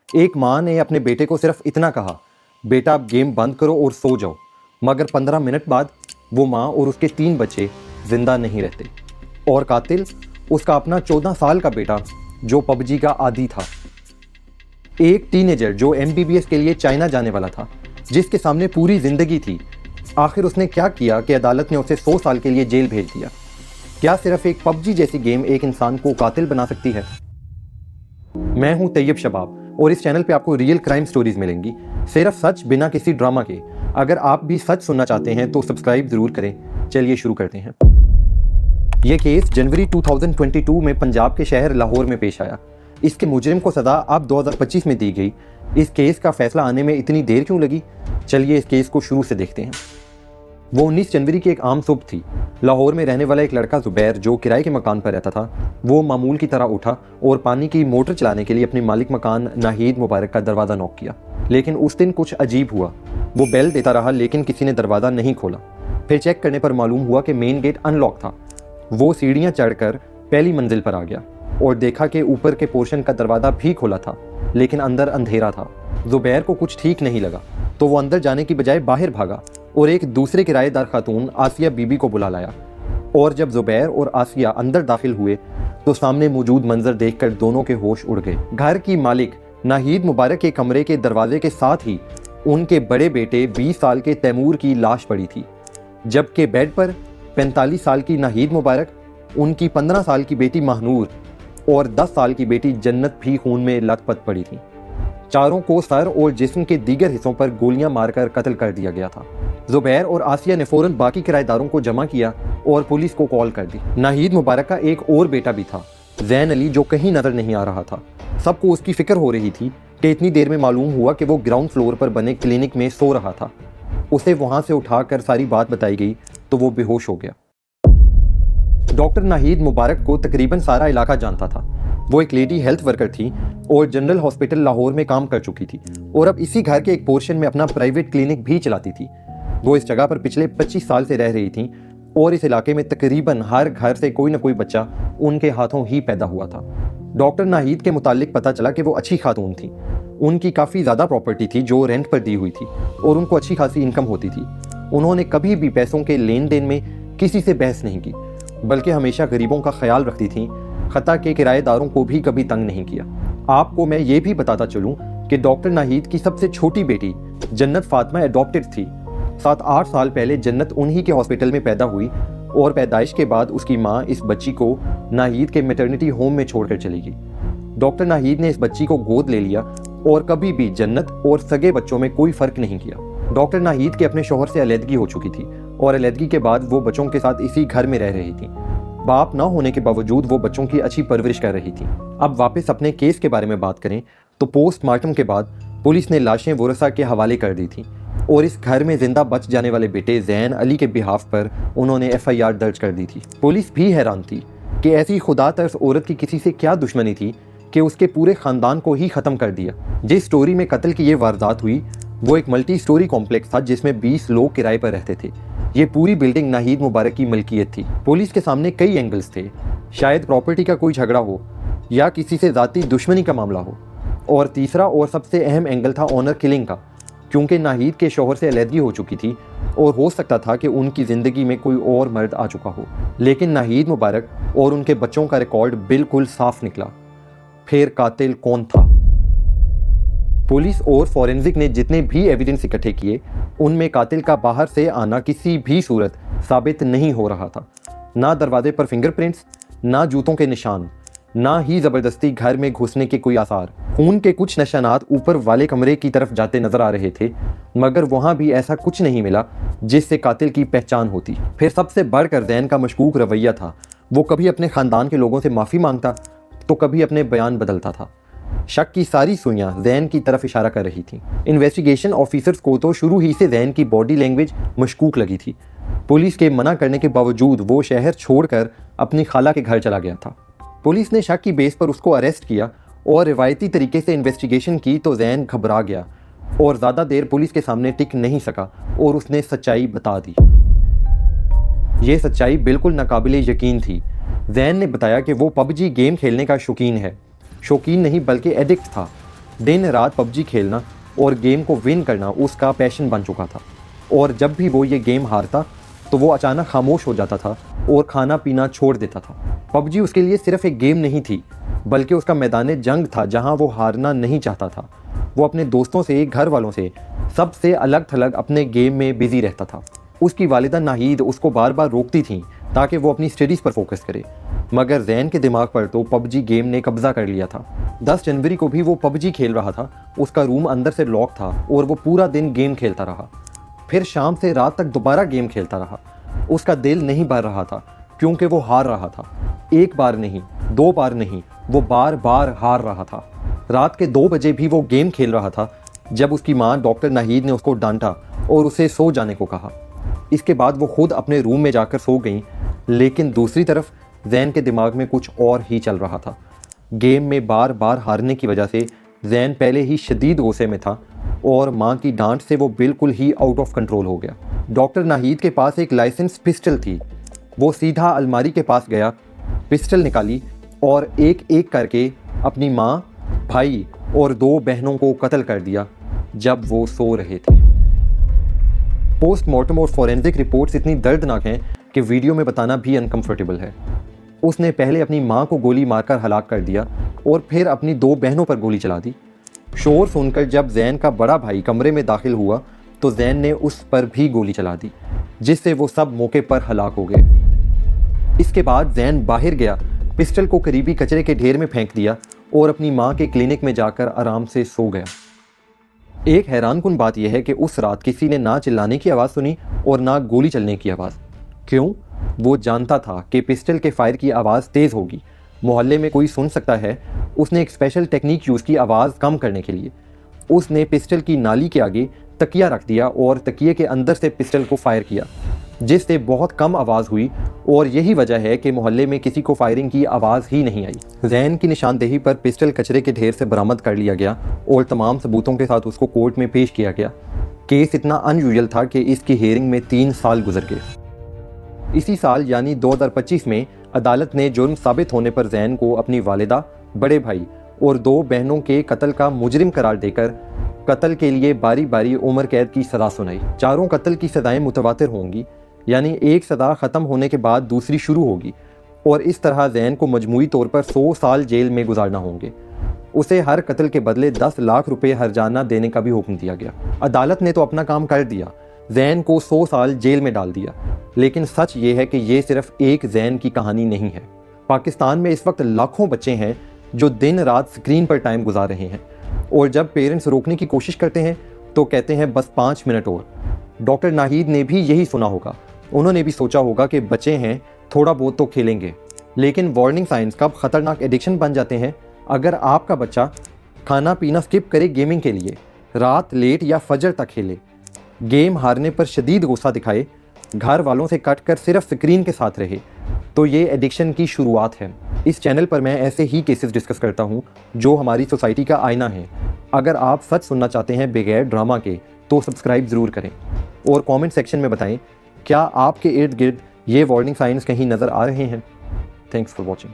एक माँ ने अपने बेटे को सिर्फ इतना कहा, बेटा अब गेम बंद करो और सो जाओ, मगर 15 मिनट बाद वो माँ और उसके 3 बच्चे जिंदा नहीं रहते। और कातिल उसका अपना 14 साल का बेटा जो पबजी का आदी था। एक टीनेजर जो MBBS के लिए चाइना जाने वाला था, जिसके सामने पूरी जिंदगी थी। आखिर उसने क्या किया कि अदालत ने उसे 100 साल के लिए जेल भेज दिया? क्या सिर्फ एक पबजी जैसी गेम एक इंसान को कातिल बना सकती है? मैं हूं तैयब शबाब और इस चैनल पे आपको रियल क्राइम स्टोरीज मिलेंगी, सिर्फ सच, बिना किसी ड्रामा के। अगर आप भी सच सुनना चाहते हैं तो सब्सक्राइब जरूर करें। चलिए शुरू करते हैं। यह केस जनवरी 2022 में पंजाब के शहर लाहौर में पेश आया। इसके मुजरिम को सज़ा अब 2025 में दी गई। इस केस का फैसला आने में इतनी देर क्यों लगी? चलिए इस केस को शुरू से देखते हैं। वो 19 जनवरी की एक आम सुबह थी। लाहौर में रहने वाला एक लड़का ज़ुबैर जो किराए के मकान पर रहता था, वो मामूल की तरह उठा और पानी की मोटर चलाने के लिए अपने मालिक मकान नाहिद मुबारक का दरवाज़ा नॉक किया। लेकिन उस दिन कुछ अजीब हुआ। वो बेल देता रहा लेकिन किसी ने दरवाज़ा नहीं खोला। फिर चेक करने पर मालूम हुआ कि मेन गेट अनलॉक था। वो सीढ़ियाँ चढ़कर पहली मंजिल पर आ गया और देखा कि ऊपर के पोर्शन का दरवाज़ा भी खोला था, लेकिन अंदर अंधेरा था। ज़ुबैर को कुछ ठीक नहीं लगा तो वो अंदर जाने की बजाय बाहर भागा और एक दूसरे किराएदार खातून आसिया बीबी को बुला लाया। और जब ज़ुबैर और आसिया अंदर दाखिल हुए तो सामने मौजूद मंजर देखकर दोनों के होश उड़ गए। घर की मालिक नाहिद मुबारक के कमरे के दरवाजे के साथ ही उनके बड़े बेटे 20 साल के तैमूर की लाश पड़ी थी, जबकि बेड पर 45 साल की नाहिद मुबारक, उनकी 15 साल की बेटी महनूर और 10 साल की बेटी जन्नत भी खून में लथपथ पड़ी थी। चारों को सर और जिस्म के दीगर हिस्सों पर गोलियां मारकर कत्ल कर दिया गया था। ज़ुबैर और आसिया ने फौरन बाकी किराएदारों को जमा किया और पुलिस को कॉल कर दी। नाहिद मुबारक का एक और बेटा भी था, जैन अली, जो कहीं नजर नहीं आ रहा था। सबको उसकी फिक्र हो रही थी कि इतनी देर में मालूम हुआ कि वो ग्राउंड फ्लोर पर बने क्लिनिक में सो रहा था। उसे वहां से उठाकर सारी बात बताई गई तो वो बेहोश हो गया। डॉक्टर नाहिद मुबारक को तकरीबन सारा इलाका जानता था। वो एक लेडी हेल्थ वर्कर थी और जनरल हॉस्पिटल लाहौर में काम कर चुकी थी और अब इसी घर के एक पोर्शन में अपना प्राइवेट क्लिनिक भी चलाती थी। वो इस जगह पर पिछले 25 साल से रह रही थी और इस इलाके में तकरीबन हर घर से कोई ना कोई बच्चा उनके हाथों ही पैदा हुआ था। डॉक्टर नाहिद के मुतालिक पता चला कि वो अच्छी खातून थी। उनकी काफ़ी ज़्यादा प्रॉपर्टी थी जो रेंट पर दी हुई थी और उनको अच्छी खासी इनकम होती थी। उन्होंने कभी भी पैसों के लेन देन में किसी से बहस नहीं की, बल्कि हमेशा गरीबों का ख्याल रखती थी, खता के किराएदारों को भी कभी तंग नहीं किया। आपको मैं ये भी बताता चलूं कि डॉक्टर नाहिद की सबसे छोटी बेटी जन्नत फातिमा एडॉप्टेड थी। 7-8 साल पहले जन्नत उन्हीं के हॉस्पिटल में पैदा हुई और पैदाइश के बाद उसकी माँ इस बच्ची को नाहिद के मैटरनिटी होम में छोड़कर चली गई। डॉक्टर नाहिद ने इस बच्ची को गोद ले लिया और कभी भी जन्नत और सगे बच्चों में कोई फर्क नहीं किया। डॉक्टर नाहिद के अपने शौहर से अलहदगी हो चुकी थी और अलहदगी के बाद वो बच्चों के साथ इसी घर में रह रही थी। बाप ना होने के बावजूद वो बच्चों की अच्छी परवरिश कर रही थी। अब वापस अपने केस के बारे में बात करें तो पोस्टमार्टम के बाद पुलिस ने लाशें वरसा के हवाले कर दी थी और इस घर में जिंदा बच जाने वाले बेटे जैन अली के बिहाफ पर उन्होंने FIR दर्ज कर दी थी। पुलिस भी हैरान थी कि ऐसी खुदा तर्स औरत की किसी से क्या दुश्मनी थी कि उसके पूरे खानदान को ही ख़त्म कर दिया। जिस स्टोरी में कत्ल की ये वारदात हुई वो एक मल्टी स्टोरी कॉम्प्लेक्स था जिसमें 20 लोग किराए पर रहते थे। ये पूरी बिल्डिंग नाहिद मुबारक की मलकियत थी। पुलिस के सामने कई एंगल्स थे, शायद प्रॉपर्टी का कोई झगड़ा हो या किसी से ज़ाती दुश्मनी का मामला हो, और तीसरा और सबसे अहम एंगल था ऑनर किलिंग का, क्योंकि नाहिद के शौहर से अलहदगी हो चुकी थी और हो सकता था कि उनकी ज़िंदगी में कोई और मर्द आ चुका हो। लेकिन नाहिद मुबारक और उनके बच्चों का रिकॉर्ड बिल्कुल साफ निकला। फिर कातिल कौन था? पुलिस और फॉरेंसिक ने जितने भी एविडेंस इकट्ठे किए उनमें कातिल का बाहर से आना किसी भी सूरत साबित नहीं हो रहा था। ना दरवाजे पर फिंगरप्रिंट्स, ना जूतों के निशान, ना ही ज़बरदस्ती घर में घुसने के कोई आसार। खून के कुछ निशानात ऊपर वाले कमरे की तरफ जाते नजर आ रहे थे, मगर वहाँ भी ऐसा कुछ नहीं मिला जिससे कातिल की पहचान होती। फिर सबसे बढ़कर जैन का मशकूक रवैया था। वो कभी अपने ख़ानदान के लोगों से माफ़ी मांगता तो कभी अपने बयान बदलता था। शक की सारी सुइयां जैन की तरफ इशारा कर रही थीं। इन्वेस्टिगेशन ऑफिसर्स को तो शुरू ही से जैन की बॉडी लैंग्वेज मशकूक लगी थी। पुलिस के मना करने के बावजूद वो शहर छोड़कर अपनी खाला के घर चला गया था। पुलिस ने शक की बेस पर उसको अरेस्ट किया और रिवायती तरीके से इन्वेस्टिगेशन की तो जैन घबरा गया और ज़्यादा देर पुलिस के सामने टिक नहीं सका और उसने सच्चाई बता दी। ये सच्चाई बिल्कुल नाकाबिले यकीन थी। जैन ने बताया कि वो पबजी गेम खेलने का शौकीन है। शौकीन नहीं बल्कि एडिक्ट था। दिन रात पबजी खेलना और गेम को विन करना उसका पैशन बन चुका था। और जब भी वो ये गेम हारता तो वो अचानक खामोश हो जाता था और खाना पीना छोड़ देता था। पबजी उसके लिए सिर्फ एक गेम नहीं थी, बल्कि उसका मैदान जंग था जहां वो हारना नहीं चाहता था। वो अपने दोस्तों से, घर वालों से, सबसे अलग थलग अपने गेम में बिजी रहता था। उसकी वालिदा नाहीद उसको बार बार रोकती थी ताकि वो अपनी स्टडीज़ पर फोकस करे, मगर जैन के दिमाग पर तो पबजी गेम ने कब्जा कर लिया था। 10 जनवरी को भी वो पबजी खेल रहा था। उसका रूम अंदर से लॉक था और वो पूरा दिन गेम खेलता रहा। फिर शाम से रात तक दोबारा गेम खेलता रहा। उसका दिल नहीं भर रहा था क्योंकि वो हार रहा था। एक बार नहीं, 2 बार नहीं, वो बार बार हार रहा था। रात के 2 बजे भी वो गेम खेल रहा था जब उसकी माँ डॉक्टर नाहीद ने उसको डांटा और उसे सो जाने को कहा। इसके बाद वो खुद अपने रूम में जाकर सो गई। लेकिन दूसरी तरफ जैन के दिमाग में कुछ और ही चल रहा था। गेम में बार बार हारने की वजह से जैन पहले ही शदीद गुस्से में था और माँ की डांट से वो बिल्कुल ही आउट ऑफ कंट्रोल हो गया। डॉक्टर नाहीद के पास एक लाइसेंस पिस्टल थी। वो सीधा अलमारी के पास गया, पिस्टल निकाली और एक एक करके अपनी माँ, भाई और 2 बहनों को कत्ल कर दिया जब वो सो रहे थे। पोस्टमार्टम और फॉरेंसिक रिपोर्ट्स इतनी दर्दनाक हैं कि वीडियो में बताना भी अनकंफर्टेबल है। उसने पहले अपनी माँ को गोली मारकर हलाक कर दिया और फिर अपनी 2 बहनों पर गोली चला दी। शोर सुनकर जब जैन का बड़ा भाई कमरे में दाखिल हुआ तो जैन ने उस पर भी गोली चला दी, जिससे वो सब मौके पर हलाक हो गए। इसके बाद जैन बाहर गया, पिस्टल को करीबी कचरे के ढेर में फेंक दिया और अपनी माँ के क्लिनिक में जाकर आराम से सो गया। एक हैरानकुन बात यह है कि उस रात किसी ने ना चिल्लाने की आवाज़ सुनी और ना गोली चलने की आवाज़। क्यों? वो जानता था कि पिस्टल के फायर की आवाज़ तेज़ होगी, मोहल्ले में कोई सुन सकता है। उसने एक स्पेशल टेक्निक यूज़ की आवाज़ कम करने के लिए। उसने पिस्टल की नाली के आगे तकिया रख दिया और तकिए के अंदर से पिस्टल को फायर किया, जिससे बहुत कम आवाज़ हुई और यही वजह है कि मोहल्ले में किसी को फायरिंग की आवाज़ ही नहीं आई। जैन की निशानदेही पर पिस्टल कचरे के ढेर से बरामद कर लिया गया और तमाम सबूतों के साथ उसको कोर्ट में पेश किया गया। केस इतना अनयूजुअल था कि इसकी हेयरिंग में 3 साल गुजर गए। इसी साल यानी 2025 में अदालत ने जुर्म साबित होने पर जैन को अपनी वालिदा, बड़े भाई और 2 बहनों के कत्ल का मुजरिम करार देकर कत्ल के लिए बारी बारी उम्र कैद की सज़ा सुनाई। चारों कत्ल की सज़ाएं मुतवातिर होंगी, यानी एक सज़ा ख़त्म होने के बाद दूसरी शुरू होगी और इस तरह जैन को मजमूई तौर पर 100 साल जेल में गुजारना होंगे। उसे हर कत्ल के बदले 10 लाख रुपए हर्जाना देने का भी हुक्म दिया गया। अदालत ने तो अपना काम कर दिया, जैन को 100 साल जेल में डाल दिया। लेकिन सच ये है कि ये सिर्फ एक जैन की कहानी नहीं है। पाकिस्तान में इस वक्त लाखों बच्चे हैं जो दिन रात स्क्रीन पर टाइम गुजार रहे हैं और जब पेरेंट्स रोकने की कोशिश करते हैं तो कहते हैं बस 5 मिनट और। डॉक्टर नाहीद ने भी यही सुना होगा। उन्होंने भी सोचा होगा कि बच्चे हैं, थोड़ा बहुत तो खेलेंगे। लेकिन वार्निंग साइंस कब ख़तरनाक एडिक्शन बन जाते हैं अगर आपका बच्चा खाना पीना स्किप करे गेमिंग के लिए, रात लेट या फजर तक खेले, गेम हारने पर शदीद गुस्सा दिखाए, घर वालों से कट कर सिर्फ स्क्रीन के साथ रहे, तो ये एडिक्शन की शुरुआत है। इस चैनल पर मैं ऐसे ही केसेस डिस्कस करता हूँ जो हमारी सोसाइटी का आईना है। अगर आप सच सुनना चाहते हैं बगैर ड्रामा के तो सब्सक्राइब ज़रूर करें और कमेंट सेक्शन में बताएं क्या आपके इर्द गिर्द ये वार्निंग साइंस कहीं नज़र आ रहे हैं। Thanks for watching.